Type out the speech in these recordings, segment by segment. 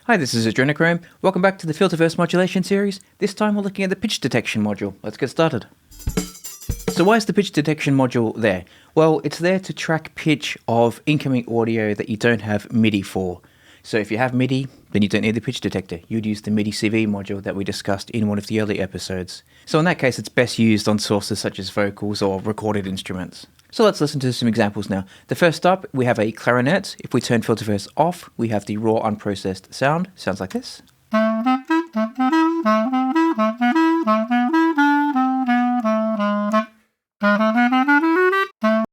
Hi, this is Adrenakrohm. Welcome back to the Filterverse modulation series. This time we're looking at the pitch detection module. Let's get started. So why is the pitch detection module there? Well, it's there to track pitch of incoming audio that you don't have MIDI for. So if you have MIDI, then you don't need the pitch detector. You'd use the MIDI CV module that we discussed in one of the early episodes. So in that case, it's best used on sources such as vocals or recorded instruments. So let's listen to some examples now. The first up, we have a clarinet. If we turn Filterverse off, we have the raw unprocessed sound. Sounds like this.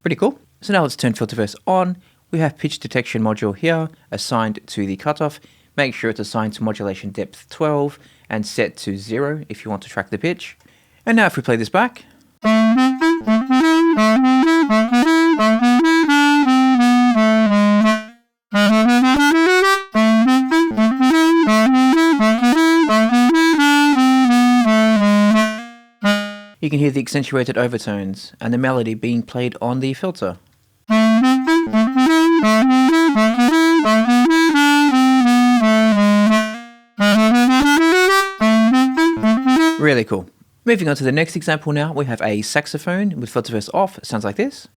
Pretty cool. So now let's turn Filterverse on. We have pitch detection module here assigned to the cutoff. Make sure it's assigned to modulation depth 12 and set to 0 if you want to track the pitch. And now if we play this back. You can hear the accentuated overtones and the melody being played on the filter. Really cool. Moving on to the next example now, we have a saxophone with Filterverse off. It sounds like this.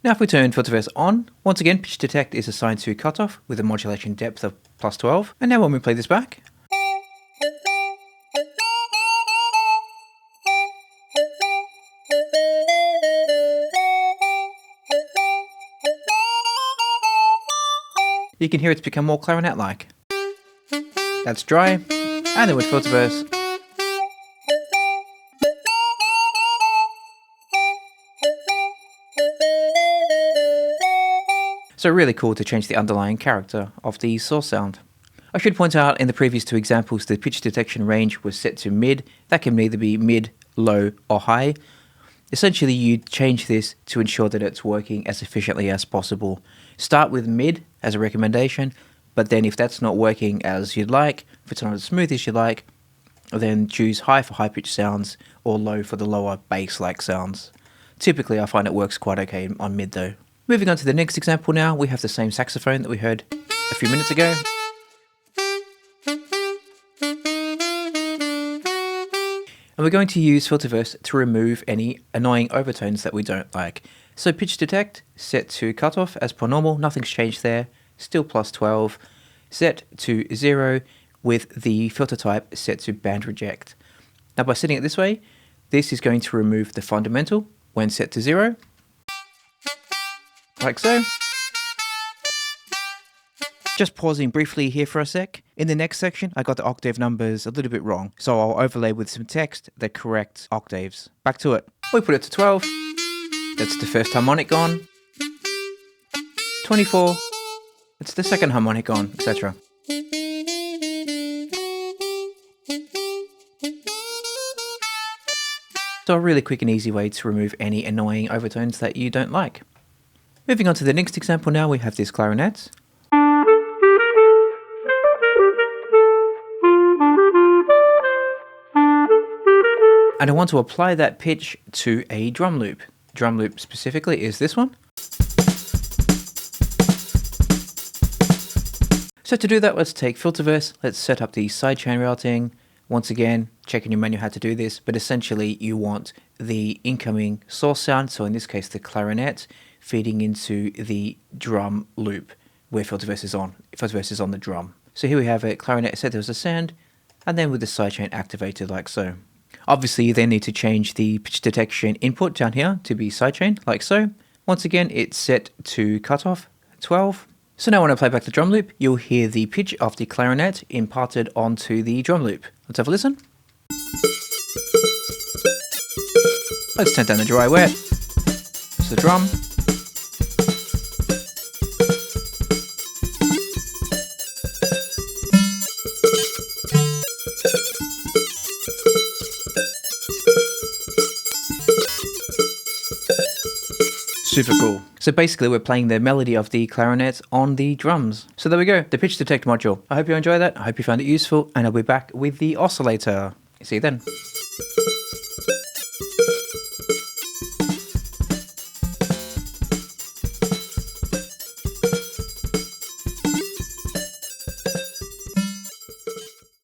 Now if we turn Filterverse on, once again pitch detect is assigned to cutoff with a modulation depth of +12. And now when we play this back. You can hear it's become more clarinet-like. That's dry, and then with Filterverse. So really cool to change the underlying character of the source sound. I should point out in the previous two examples the pitch detection range was set to mid. That can either be mid, low or high. Essentially you change this to ensure that it's working as efficiently as possible. Start with mid as a recommendation, but then if that's not working as you'd like, if it's not as smooth as you'd like, then choose high for high pitch sounds or low for the lower bass-like sounds. Typically I find it works quite okay on mid though. Moving on to the next example now, we have the same saxophone that we heard a few minutes ago. And we're going to use Filterverse to remove any annoying overtones that we don't like. So pitch detect, set to cutoff as per normal, nothing's changed there, still +12. Set to 0 with the filter type set to band reject. Now by setting it this way, this is going to remove the fundamental when set to 0. Like so. Just pausing briefly here for a sec. In the next section, I got the octave numbers a little bit wrong, so I'll overlay with some text that corrects octaves. Back to it. We put it to 12. That's the first harmonic gone. 24. That's the second harmonic gone, etc. So a really quick and easy way to remove any annoying overtones that you don't like. Moving on to the next example now, we have this clarinet. And I want to apply that pitch to a drum loop. Drum loop specifically is this one. So to do that, let's take Filterverse, let's set up the sidechain routing. Once again, check in your menu how to do this, but essentially you want the incoming source sound, so in this case the clarinet, feeding into the drum loop where Filterverse is on. Filterverse is on the drum. So here we have a clarinet set as a sound, and then with the sidechain activated like so. Obviously you then need to change the pitch detection input down here to be sidechain like so. Once again it's set to cutoff 12. So now when I play back the drum loop, you'll hear the pitch of the clarinet imparted onto the drum loop. Let's have a listen. Let's turn down the dry wet. It's the drum. Super cool. So basically we're playing the melody of the clarinet on the drums. So there we go, the pitch detect module. I hope you enjoyed that, I hope you found it useful, and I'll be back with the oscillator. See you then.